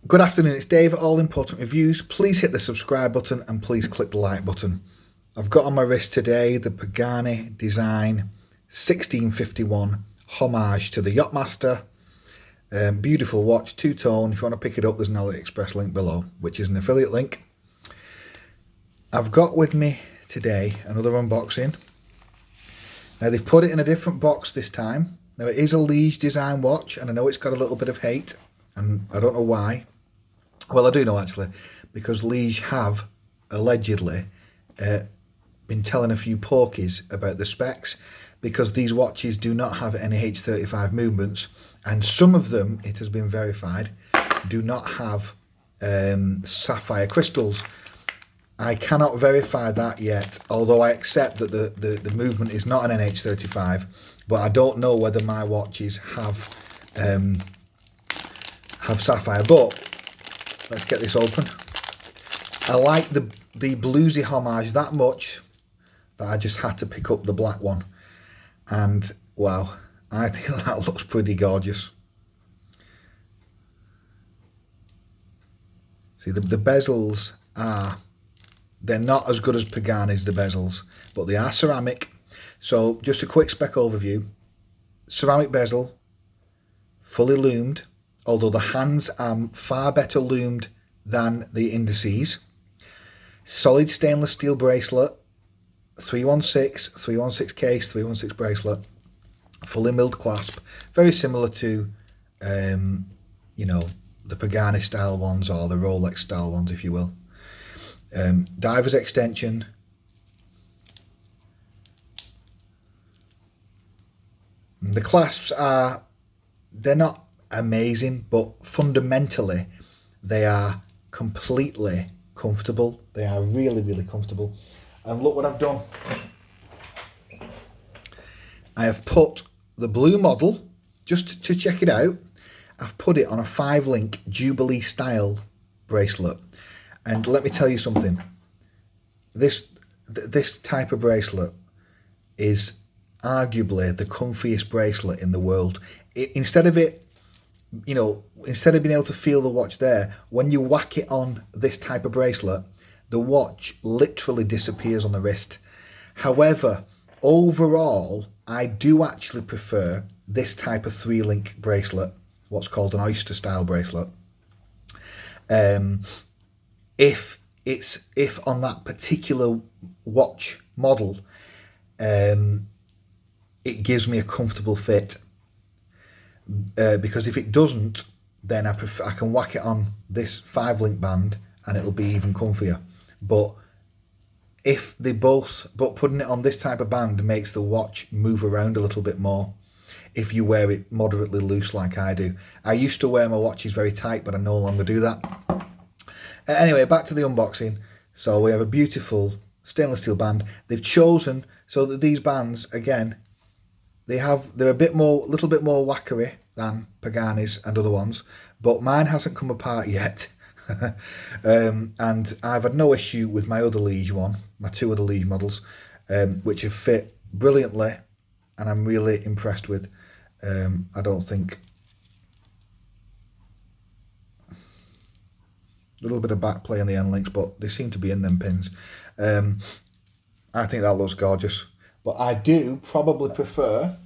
Good afternoon, it's Dave at All Important Reviews. Please hit the subscribe button and please click the like button. I've got on my wrist today the Pagani Design 1651 homage to the Yachtmaster. Beautiful watch, two-tone. If you want to pick it up, there's an AliExpress link below, which is an affiliate link. I've got with me today another unboxing. Now they've put it in a different box this time. Now it is a Lige design watch, and I know it's got a little bit of hate, and I don't know why. Well, I do know actually, because Lige have allegedly been telling a few porkies about the specs, because these watches do not have any H35 movements, and some of them, it has been verified, do not have sapphire crystals. I cannot verify that yet, although I accept that the movement is not an NH35, but I don't know whether my watches have sapphire. But let's get this open. I like the bluesy homage that much that I just had to pick up the black one, and wow, I think that looks pretty gorgeous. See, the bezels are, they're not as good as Pagani's, the bezels, but they are ceramic. So just a quick spec overview. Ceramic bezel, fully loomed, although the hands are far better loomed than the indices. Solid stainless steel bracelet, 316 case, 316 bracelet, fully milled clasp, very similar to you know, the Pagani style ones or the Rolex style ones, if you will. Diver's extension, the clasps are, they're not amazing, but fundamentally they are completely comfortable. They are really comfortable. And look what I've done. I have put the blue model, just to check it out, I've put it on a 5-link Jubilee style bracelet. And let me tell you something, this type of bracelet is arguably the comfiest bracelet in the world. Instead of it, you know, instead of being able to feel the watch there, when you whack it on this type of bracelet, the watch literally disappears on the wrist. However, overall, I do actually prefer this type of 3-link bracelet, what's called an oyster style bracelet. If on that particular watch model, it gives me a comfortable fit, because if it doesn't, then I can whack it on this 5-link band and it'll be even comfier. But if they both, but putting it on this type of band makes the watch move around a little bit more if you wear it moderately loose like I do. I used to wear my watches very tight, but I no longer do that. Anyway, back to the unboxing. So we have a beautiful stainless steel band. They've chosen so that these bands, again, they're a little bit more wackery than Pagani's and other ones, but mine hasn't come apart yet. And I've had no issue with my other Lige one, my 2 other Lige models, which have fit brilliantly, and I'm really impressed with. I don't think, a little bit of back play on the end links, but they seem to be in them pins. I think that looks gorgeous, but I do probably prefer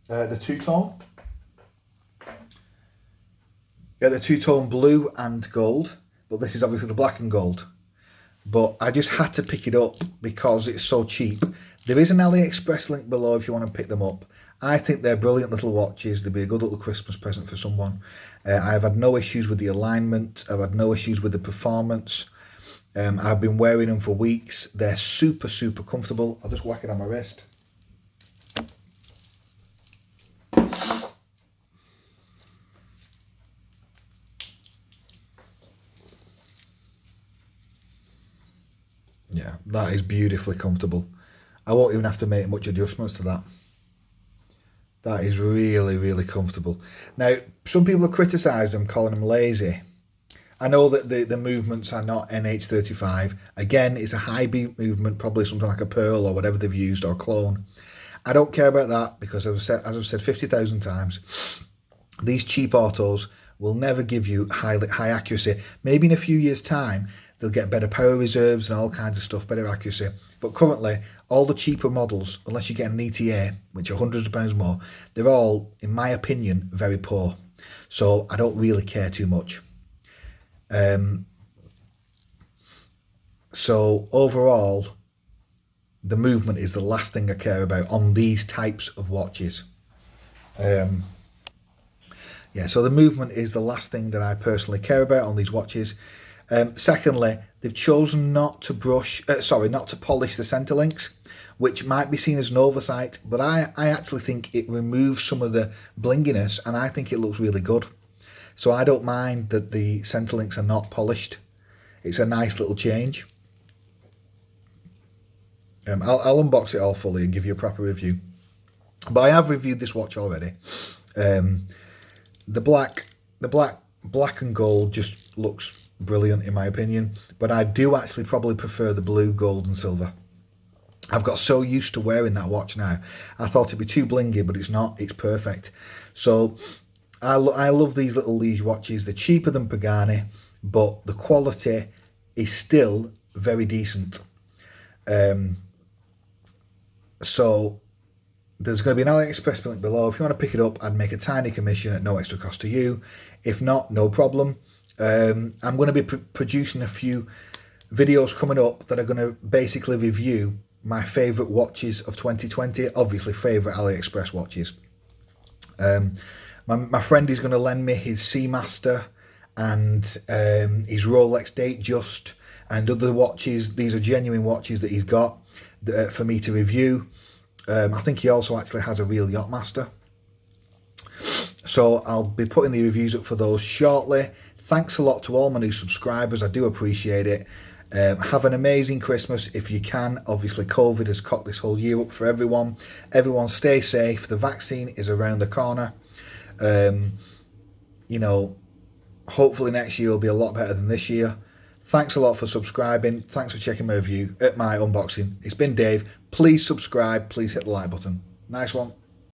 the two-tone. The two-tone blue and gold, but this is obviously the black and gold. But I just had to pick it up because it's so cheap. There is an AliExpress link below if you want to pick them up. I think they're brilliant little watches. They'd be a good little Christmas present for someone. I've had no issues with the alignment. I've had no issues with the performance. I've been wearing them for weeks. They're super comfortable. I'll just whack it on my wrist. Yeah, that is beautifully comfortable. I won't even have to make much adjustments to that. That is really comfortable. Now, some people have criticised them, calling them lazy. I know that the movements are not NH35. Again, it's a high beat movement, probably something like a Pearl or whatever they've used, or clone. I don't care about that because, as I've said 50,000 times, these cheap autos will never give you high accuracy. Maybe in a few years' time, they'll get better power reserves and all kinds of stuff, better accuracy. But currently, all the cheaper models, unless you get an ETA, which are hundreds of pounds more, they're all, in my opinion, very poor. So I don't really care too much. So overall, the movement is the last thing I care about on these types of watches. Yeah, so the movement is the last thing that I personally care about on these watches. Secondly, they've chosen not to polish the center links, which might be seen as an oversight, but I actually think it removes some of the blinginess, and I think it looks really good. So I don't mind that the center links are not polished. It's a nice little change. I'll unbox it all fully and give you a proper review. But I have reviewed this watch already. The black and gold just looks brilliant in my opinion, but I do actually probably prefer the blue, gold and silver. I've got so used to wearing that watch now. I thought it'd be too blingy, but it's not. It's perfect. So I love these little Lige watches. They're cheaper than Pagani, but the quality is still very decent. So there's going to be an AliExpress link below. If you want to pick it up, I'd make a tiny commission at no extra cost to you. If not, no problem. I'm going to be producing a few videos coming up that are going to basically review my favourite watches of 2020. Obviously, favourite AliExpress watches. My friend is going to lend me his Seamaster and his Rolex Datejust and other watches. These are genuine watches that he's got for me to review. I think he also actually has a real Yachtmaster. So I'll be putting the reviews up for those shortly. Thanks a lot to all my new subscribers. I do appreciate it. Have an amazing Christmas if you can. Obviously, COVID has cocked this whole year up for everyone. Everyone stay safe. The vaccine is around the corner. You know, hopefully next year will be a lot better than this year. Thanks a lot for subscribing. Thanks for checking my review at my unboxing. It's been Dave. Please subscribe. Please hit the like button. Nice one.